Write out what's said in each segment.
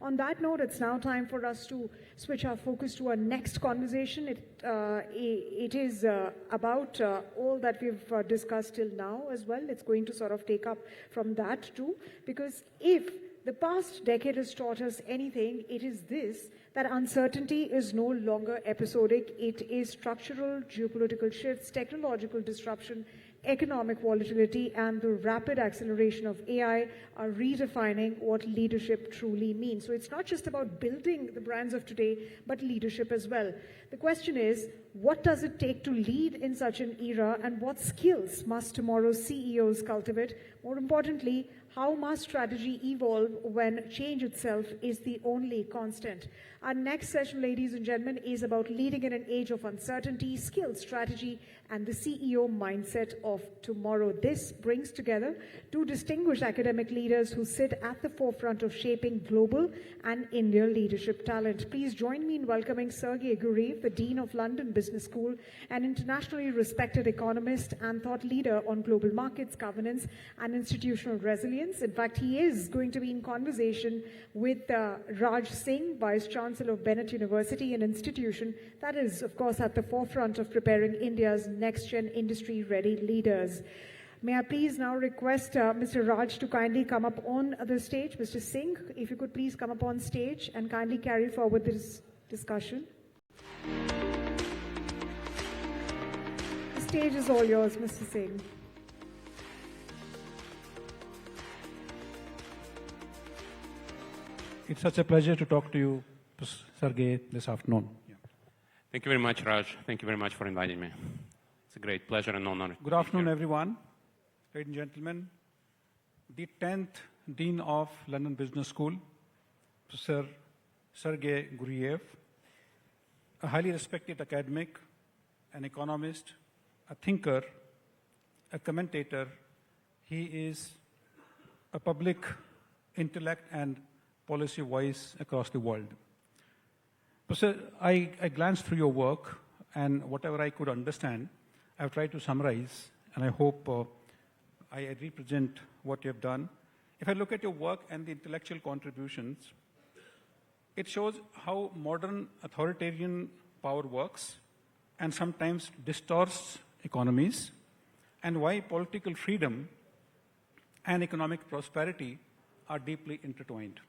On that note, it's now time for us to switch our focus to our next conversation. It is about all that we've discussed till now as well. It's going to sort of take up from that too, because if the past decade has taught us anything, it is this, that uncertainty is no longer episodic. It is structural. Geopolitical shifts, technological disruption, economic volatility, and the rapid acceleration of AI are redefining what leadership truly means. So it's not just about building the brands of today, but leadership as well. The question is, what does it take to lead in such an era, and what skills must tomorrow's CEOs cultivate? More importantly, how must strategy evolve when change itself is the only constant? Our next session, ladies and gentlemen, is about leading in an age of uncertainty, skill, strategy, and the CEO mindset of tomorrow. This brings together two distinguished academic leaders who sit at the forefront of shaping global and Indian leadership talent. Please join me in welcoming Sergey Guriev, the Dean of London Business School, an internationally respected economist and thought leader on global markets, governance, and institutional resilience. In fact, he is going to be in conversation with Raj Singh, Vice Chancellor of Bennett University, an institution that is, of course, at the forefront of preparing India's next-gen industry-ready leaders. May I please now request Mr. Raj to kindly come up on the stage. Mr. Singh, if you could please come up on stage and kindly carry forward this discussion. The stage is all yours, Mr. Singh. It's such a pleasure to talk to you, Sergey, this afternoon. Yeah. Thank you very much, Raj. Thank you very much for inviting me. It's a great pleasure and honor. Good afternoon, everyone. Ladies and gentlemen, the 10th Dean of London Business School, Professor Sergey Guriev, a highly respected academic, an economist, a thinker, a commentator. He is a public intellect and policy voice across the world. Professor, I glanced through your work, and whatever I could understand, I've tried to summarize, and I hope I represent what you have done. If I look at your work and the intellectual contributions, it shows how modern authoritarian power works and sometimes distorts economies, and why political freedom and economic prosperity are deeply intertwined.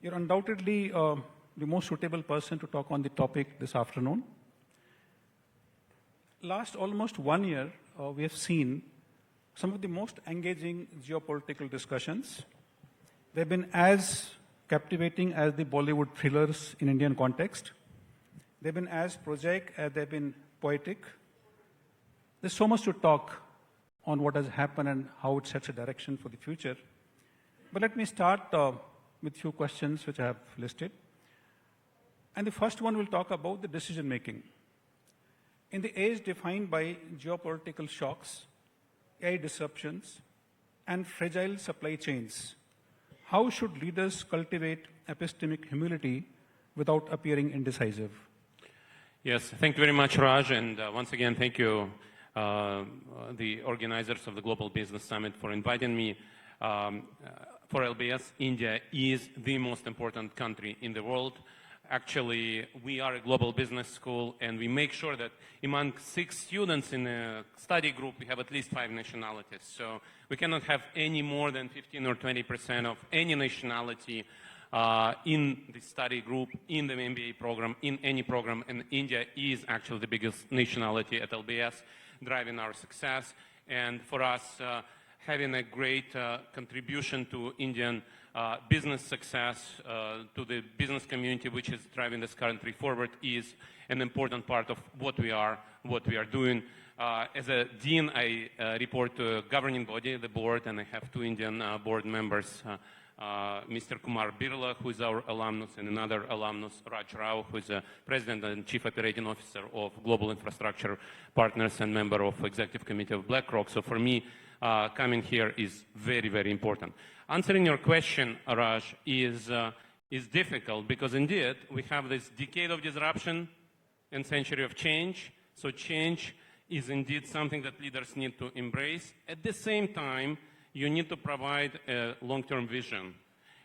You're undoubtedly the most suitable person to talk on the topic this afternoon. Last almost 1 year, we have seen some of the most engaging geopolitical discussions. They've been as captivating as the Bollywood thrillers in Indian context. They've been as prosaic as they've been poetic. There's so much to talk on what has happened and how it sets a direction for the future. But let me start with a few questions which I have listed. And the first one will talk about the decision making. In the age defined by geopolitical shocks, AI disruptions, and fragile supply chains, how should leaders cultivate epistemic humility without appearing indecisive? Yes, thank you very much, Raj. And once again, thank you, the organizers of the Global Business Summit, for inviting me. For LBS, India is the most important country in the world. Actually, we are a global business school, and we make sure that among 6 students in a study group, we have at least 5 nationalities. So we cannot have any more than 15 or 20% of any nationality in the study group, in the MBA program, in any program. And India is actually the biggest nationality at LBS, driving our success. And for us, having a great contribution to Indian business success, to the business community which is driving this country forward, is an important part of what we are doing. As a dean, I report to a governing body, the board, and I have 2 Indian board members, Mr. Kumar Birla, who is our alumnus, and another alumnus, Raj Rao, who is a president and chief operating officer of Global Infrastructure Partners and member of Executive Committee of BlackRock. So for me, coming here is very, very important. Answering your question, Raj, is difficult because indeed we have this decade of disruption and century of change. So change is indeed something that leaders need to embrace. At the same time, you need to provide a long-term vision.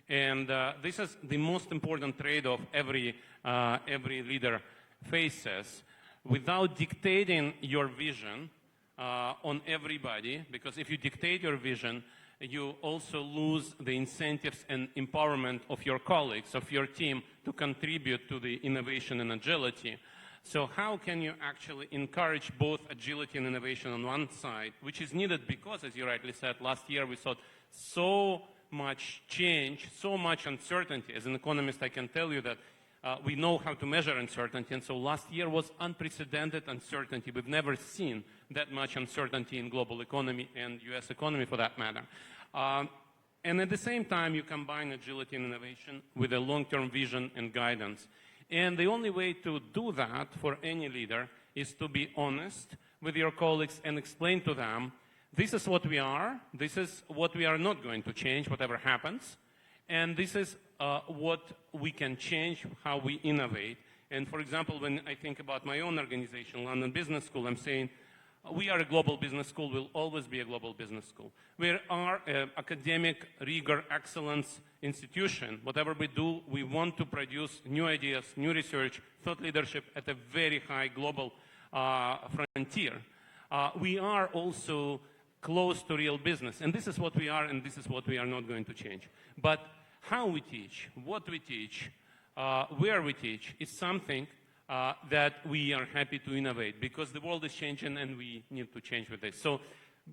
And this is the most important trade-off every leader faces. Without dictating your vision on everybody, because if you dictate your vision, you also lose the incentives and empowerment of your colleagues, of your team, to contribute to the innovation and agility. So how can you actually encourage both agility and innovation on one side, which is needed because, as you rightly said, last year we saw so much change, so much uncertainty. As an economist, I can tell you that we know how to measure uncertainty, and so last year was unprecedented uncertainty. We've never seen that much uncertainty in global economy and US economy for that matter. And at the same time, you combine agility and innovation with a long-term vision and guidance. And the only way to do that for any leader is to be honest with your colleagues and explain to them, this is what we are, this is what we are not going to change, whatever happens, and this is what we can change, how we innovate. And for example, when I think about my own organization, London Business School, I'm saying, we are a global business school, we'll always be a global business school. We are an academic rigor excellence institution. Whatever we do, we want to produce new ideas, new research, thought leadership at a very high global frontier. We are also close to real business, and this is what we are, and this is what we are not going to change. But how we teach, what we teach, where we teach is something that we are happy to innovate, because the world is changing and we need to change with this. So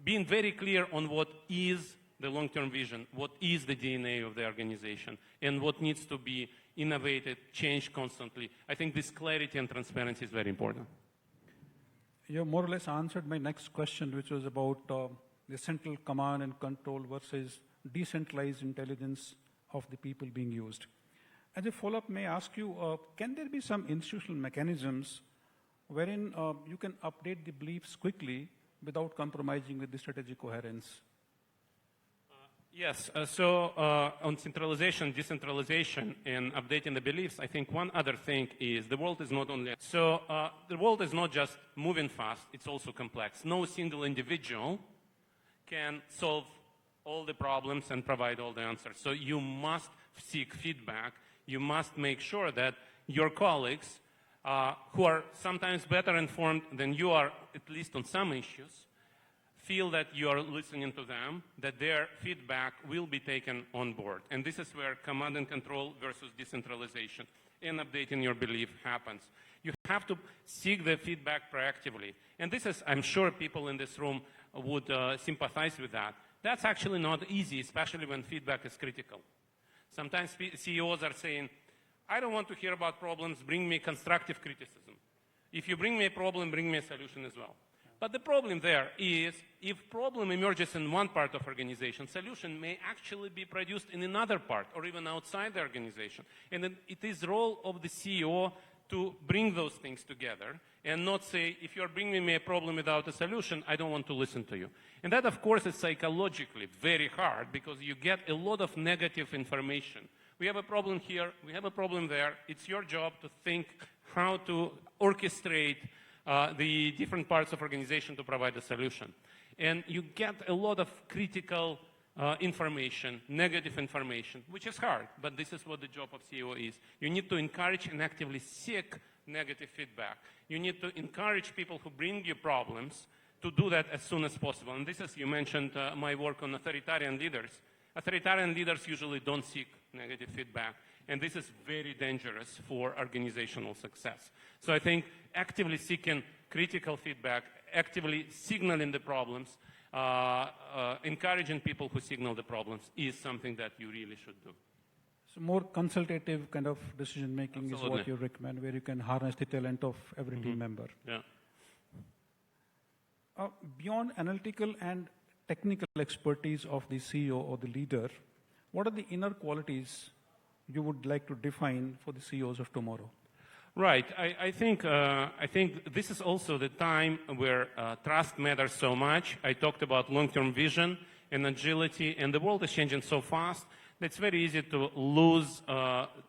being very clear on what is the long-term vision, what is the DNA of the organization, and what needs to be innovated, changed constantly. I think this clarity and transparency is very important. You have more or less answered my next question, which was about the central command and control versus decentralized intelligence of the people being used. As a follow-up, may I ask you, can there be some institutional mechanisms wherein you can update the beliefs quickly without compromising with the strategic coherence? Yes, on centralization, decentralization, and updating the beliefs, I think one other thing is the world is not only, the world is not just moving fast, it's also complex. No single individual can solve all the problems and provide all the answers. So you must seek feedback. You must make sure that your colleagues, who are sometimes better informed than you are, at least on some issues, feel that you are listening to them, that their feedback will be taken on board. And this is where command and control versus decentralization and updating your belief happens. You have to seek the feedback proactively. And this is, I'm sure people in this room would sympathize with that. That's actually not easy, especially when feedback is critical. Sometimes CEOs are saying, I don't want to hear about problems, bring me constructive criticism. If you bring me a problem, bring me a solution as well. But the problem there is, if problem emerges in one part of organization, solution may actually be produced in another part or even outside the organization. And then it is role of the CEO to bring those things together and not say, if you're bringing me a problem without a solution, I don't want to listen to you. And that, of course, is psychologically very hard because you get a lot of negative information. We have a problem here, we have a problem there. It's your job to think how to orchestrate the different parts of organization to provide a solution. And you get a lot of critical information, negative information, which is hard, but this is what the job of CEO is. You need to encourage and actively seek negative feedback. You need to encourage people who bring you problems to do that as soon as possible. And this is, you mentioned my work on authoritarian leaders. Authoritarian leaders usually don't seek negative feedback, and this is very dangerous for organizational success. So I think actively seeking critical feedback, actively signaling the problems, encouraging people who signal the problems is something that you really should do. So more consultative kind of decision-making is Absolutely. what you recommend, where you can harness the talent of every team member. Yeah. Beyond analytical and technical expertise of the CEO or the leader, what are the inner qualities you would like to define for the CEOs of tomorrow? Right. I think this is also the time where trust matters so much. I talked about long-term vision and agility, and the world is changing so fast that it's very easy to lose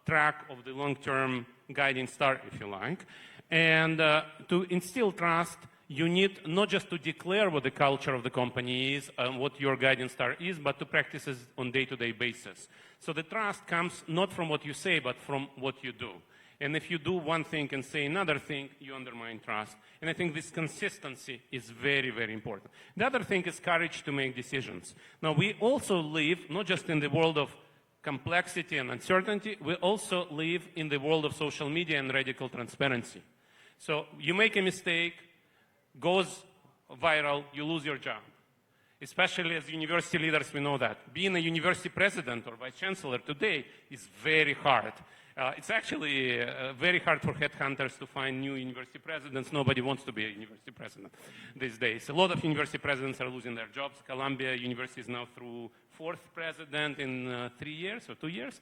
track of the long-term guiding star, if you like. And to instill trust, you need not just to declare what the culture of the company is and what your guiding star is, but to practice it on day-to-day basis. So the trust comes not from what you say, but from what you do. And if you do one thing and say another thing, you undermine trust. And I think this consistency is very, very important. The other thing is courage to make decisions. Now, we also live not just in the world of complexity and uncertainty, we also live in the world of social media and radical transparency. So you make a mistake, goes viral, you lose your job. Especially as university leaders, we know that. Being a university president or vice chancellor today is very hard. It's actually very hard for headhunters to find new university presidents. Nobody wants to be a university president these days. A lot of university presidents are losing their jobs. Columbia University is now through 4th president in 3 years or 2 years.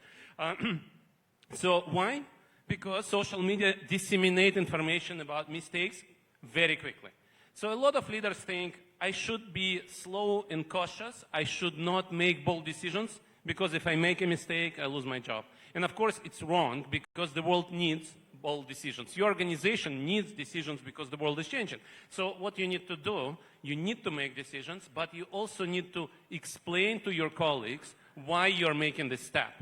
So why? Because social media disseminate information about mistakes very quickly. So a lot of leaders think, I should be slow and cautious. I should not make bold decisions, because if I make a mistake, I lose my job. And of course, it's wrong, because the world needs bold decisions. Your organization needs decisions because the world is changing. So what you need to do, you need to make decisions, but you also need to explain to your colleagues why you're making this step.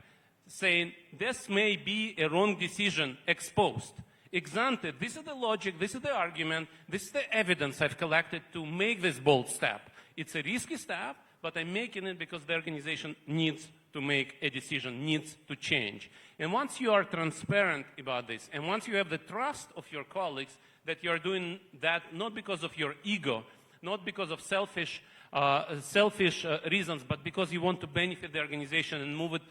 Saying, this may be a wrong decision exposed. Ex ante, this is the logic, this is the argument, this is the evidence I've collected to make this bold step. It's a risky step, but I'm making it because the organization needs to make a decision, needs to change. And once you are transparent about this, and once you have the trust of your colleagues that you are doing that not because of your ego, not because of selfish reasons, but because you want to benefit the organization and move it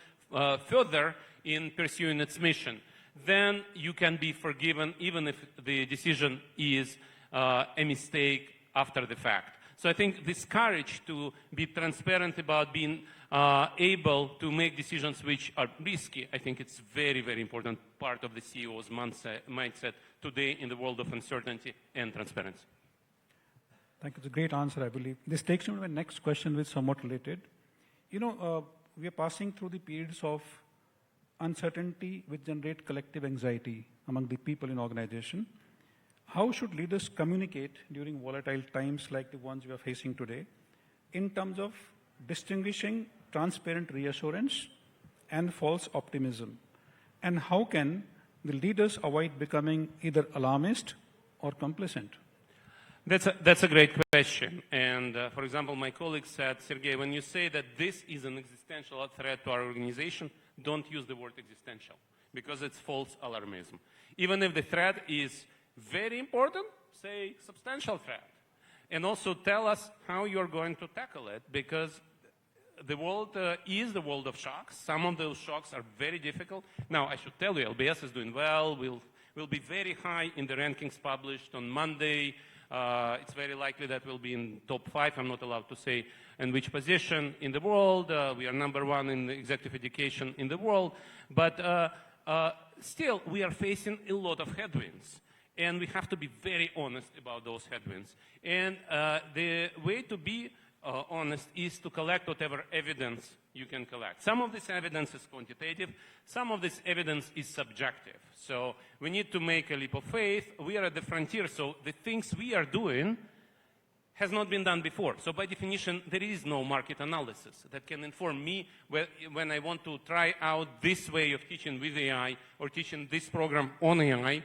further in pursuing its mission, then you can be forgiven even if the decision is a mistake after the fact. So I think this courage to be transparent about being able to make decisions which are risky, I think it's very, very important part of the CEO's mindset today in the world of uncertainty and transparency. Thank you. It's a great answer, I believe. This takes me to my next question, which is somewhat related. You know, we are passing through the periods of uncertainty which generate collective anxiety among the people in organization. How should leaders communicate during volatile times like the ones we are facing today in terms of distinguishing transparent reassurance and false optimism? And how can the leaders avoid becoming either alarmist or complacent? That's a great question. And for example, my colleague said, Sergey, when you say that this is an existential threat to our organization, don't use the word existential, because it's false alarmism. Even if the threat is very important, say substantial threat. And also tell us how you're going to tackle it, because the world is the world of shocks. Some of those shocks are very difficult. Now, I should tell you, LBS is doing well. We'll be very high in the rankings published on Monday. It's very likely that we'll be in top 5. I'm not allowed to say in which position in the world. We are number 1 in executive education in the world. But still, we are facing a lot of headwinds. And we have to be very honest about those headwinds. And the way to be honest is to collect whatever evidence you can collect. Some of this evidence is quantitative. Some of this evidence is subjective. So we need to make a leap of faith. We are at the frontier, so the things we are doing has not been done before. So by definition, there is no market analysis that can inform me when I want to try out this way of teaching with AI or teaching this program on AI.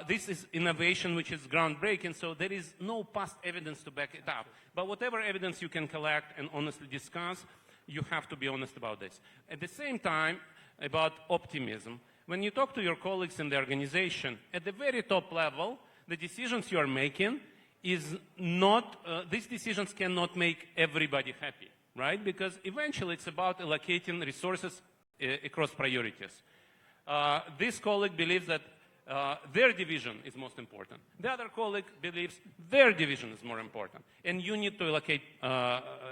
This is innovation which is groundbreaking, so there is no past evidence to back it up. But whatever evidence you can collect and honestly discuss, you have to be honest about this. At the same time, about optimism. When you talk to your colleagues in the organization, at the very top level, the decisions you are making is not, these decisions cannot make everybody happy, right? Because eventually it's about allocating resources across priorities. This colleague believes that their division is most important. The other colleague believes their division is more important. And you need to allocate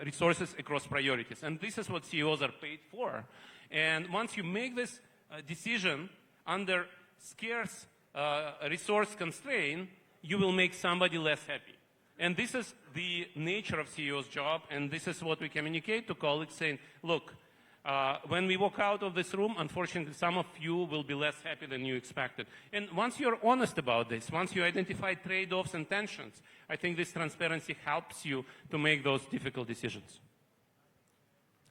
resources across priorities. And this is what CEOs are paid for. And once you make this decision under scarce resource constraint, you will make somebody less happy. And this is the nature of CEO's job. And this is what we communicate to colleagues saying, look, When we walk out of this room, unfortunately, some of you will be less happy than you expected. And once you're honest about this, once you identify trade-offs and tensions, I think this transparency helps you to make those difficult decisions.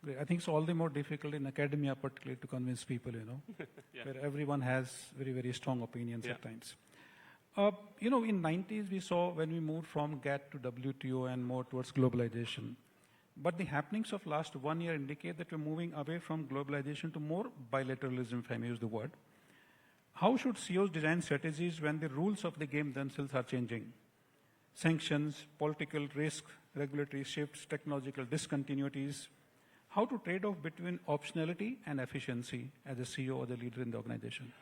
Great. I think it's all the more difficult in academia, particularly to convince people, Yeah. where everyone has very, very strong opinions Yeah. at times. In 90s, we saw when we moved from GATT to WTO and more towards globalization. But the happenings of last 1 year indicate that we're moving away from globalization to more bilateralism, if I may use the word. How should CEOs design strategies when the rules of the game themselves are changing? Sanctions, political risk, regulatory shifts, technological discontinuities. How to trade off between optionality and efficiency as a CEO or the leader in the organization?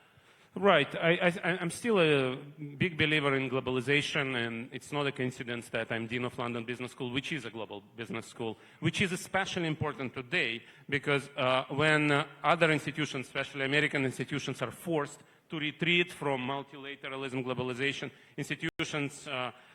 Right. I'm still a big believer in globalization, and it's not a coincidence that I'm Dean of London Business School, which is a global business school, which is especially important today because when other institutions, especially American institutions, are forced to retreat from multilateralism, globalization, institutions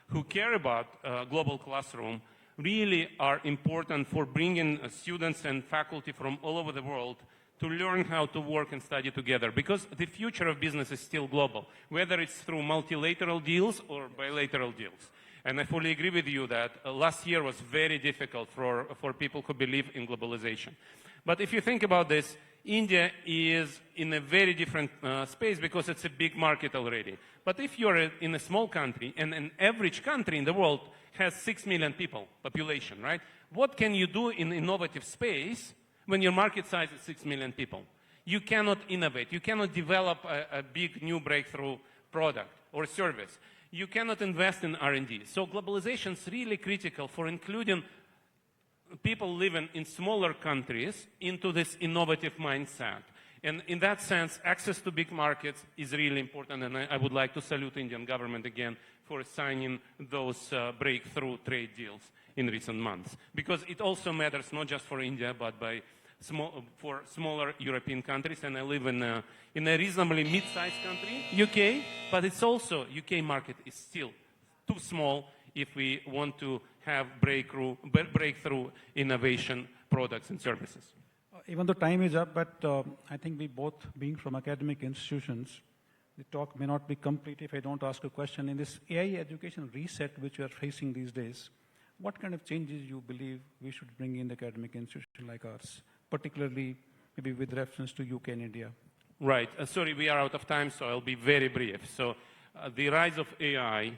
who care about global classroom really are important for bringing students and faculty from all over the world to learn how to work and study together, because the future of business is still global, whether it's through multilateral deals or bilateral deals. And I fully agree with you that last year was very difficult for people who believe in globalization. But if you think about this, India is in a very different space because it's a big market already. But if you're in a small country, and an average country in the world has 6 million people, population, right? What can you do in innovative space when your market size is 6 million people? You cannot innovate. You cannot develop a big new breakthrough product or service. You cannot invest in R&D. So globalization is really critical for including people living in smaller countries into this innovative mindset. And in that sense, access to big markets is really important, and I would like to salute the Indian government again for signing those breakthrough trade deals in recent months. Because it also matters not just for India, but for smaller European countries, and I live in a reasonably mid-sized country, UK, but it's also, UK market is still too small if we want to have breakthrough innovation products and services. Even though time is up, but I think we both, being from academic institutions, the talk may not be complete if I don't ask a question. In this AI education reset which we are facing these days, what kind of changes you believe we should bring in the academic institution like ours, particularly maybe with reference to UK and India? Right. Sorry, we are out of time, so I'll be very brief. So the rise of AI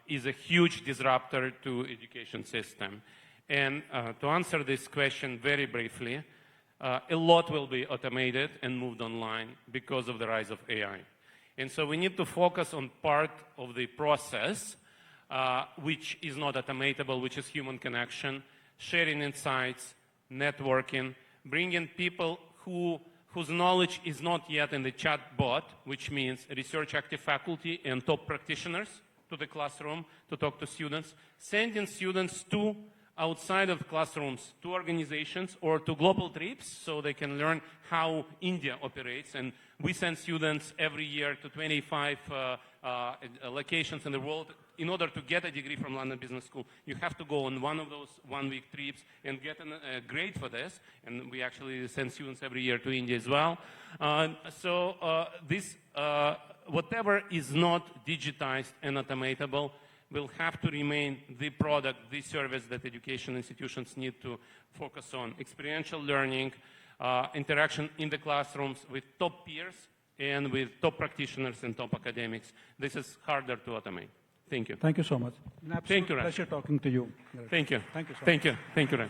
is a huge disruptor to education system. And to answer this question very briefly, a lot will be automated and moved online because of the rise of AI. And so we need to focus on part of the process which is not automatable, which is human connection, sharing insights, networking, bringing people whose knowledge is not yet in the chat bot, which means research active faculty and top practitioners to the classroom to talk to students, sending students to outside of classrooms to organizations or to global trips so they can learn how India operates. And we send students every year to 25 locations in the world. In order to get a degree from London Business School, you have to go on one of those one-week trips and get a grade for this. And we actually send students every year to India as well. Whatever is not digitized and automatable will have to remain the product, the service that education institutions need to focus on. Experiential learning, interaction in the classrooms with top peers and with top practitioners and top academics. This is harder to automate. Thank you. Thank you so much. An absolute Thank you, Raj. pleasure talking to you. Thank you. Thank you so much. Thank you. Thank you, Raj.